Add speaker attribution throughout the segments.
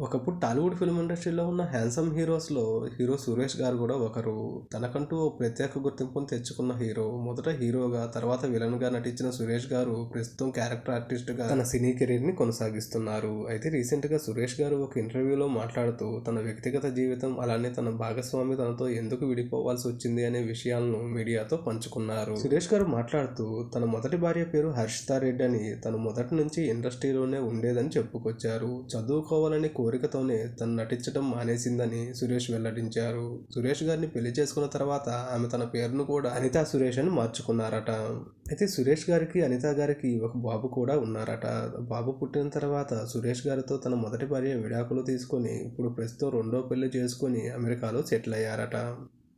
Speaker 1: ఒకప్పుడు టాలీవుడ్ ఫిల్మ్ ఇండస్ట్రీలో ఉన్న హ్యాండ్సమ్ హీరోస్లో హీరో సురేష్ గారు కూడా ఒకరు. తనకంటూ ఓ ప్రత్యేక గుర్తింపును తెచ్చుకున్న హీరో. మొదట హీరోగా, తర్వాత విలన్గా నటించిన సురేష్ గారు ప్రస్తుతం క్యారెక్టర్ ఆర్టిస్ట్గా తన సినీ కెరీర్ని కొనసాగిస్తున్నారు. అయితే రీసెంట్గా సురేష్ గారు ఒక ఇంటర్వ్యూలో మాట్లాడుతూ తన వ్యక్తిగత జీవితం, అలానే తన భాగస్వామి తనతో ఎందుకు విడిపోవాల్సి వచ్చింది అనే విషయాలను మీడియాతో పంచుకున్నారు. సురేష్ గారు మాట్లాడుతూ తన మొదటి భార్య పేరు హర్షితారెడ్డి అని, తను మొదటి నుంచి ఇండస్ట్రీలోనే ఉండేదని చెప్పుకొచ్చారు. చదువుకోవాలని కోరికతోనే తను నటించడం మానేసిందని సురేష్ వెల్లడించారు. సురేష్ గారిని పెళ్లి చేసుకున్న తర్వాత ఆమె తన పేరును కూడా అనితా సురేష్ అని మార్చుకున్నారట. అయితే సురేష్ గారికి, అనితా గారికి ఒక బాబు కూడా ఉన్నారట. బాబు పుట్టిన తర్వాత సురేష్ గారితో తన మొదటి భార్య విడాకులు తీసుకొని ఇప్పుడు ప్రస్తుతం రెండో పెళ్లి చేసుకొని అమెరికాలో సెటిల్ అయ్యారట.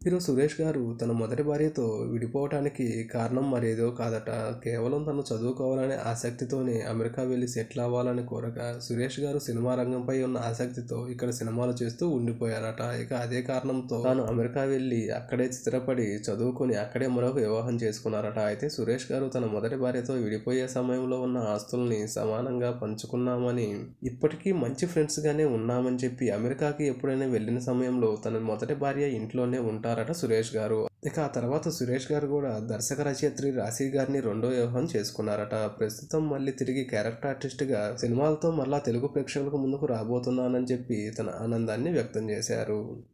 Speaker 1: హీరో సురేష్ గారు తన మొదటి భార్యతో విడిపోవటానికి కారణం మరేదో కాదట. కేవలం తను చదువుకోవాలనే ఆసక్తితోనే అమెరికా వెళ్ళి సెటిల్ అవ్వాలని కోరక, సురేష్ గారు సినిమా రంగంపై ఉన్న ఆసక్తితో ఇక్కడ సినిమాలు చేస్తూ ఉండిపోయారట. ఇక అదే కారణంతో తాను అమెరికా వెళ్ళి అక్కడే స్థిరపడి చదువుకొని అక్కడే మరొక వివాహం చేసుకున్నారట. అయితే సురేష్ గారు తన మొదటి భార్యతో విడిపోయే సమయంలో ఉన్న ఆస్తుల్ని సమానంగా పంచుకున్నామని, ఇప్పటికీ మంచి ఫ్రెండ్స్గానే ఉన్నామని చెప్పి అమెరికాకి ఎప్పుడైనా వెళ్ళిన సమయంలో తన మొదటి భార్య ఇంట్లోనే ఉంటారట సురేష్ గారు. ఇక ఆ తర్వాత సురేష్ గారు కూడా దర్శక రచయిత్రి రాశి గారిని రెండో వివాహం చేసుకున్నారట. ప్రస్తుతం మళ్ళీ తిరిగి క్యారెక్టర్ ఆర్టిస్ట్గా సినిమాలతో మళ్ళా తెలుగు ప్రేక్షకులకు ముందుకు రాబోతున్నానని చెప్పి తన ఆనందాన్ని వ్యక్తం చేశారు.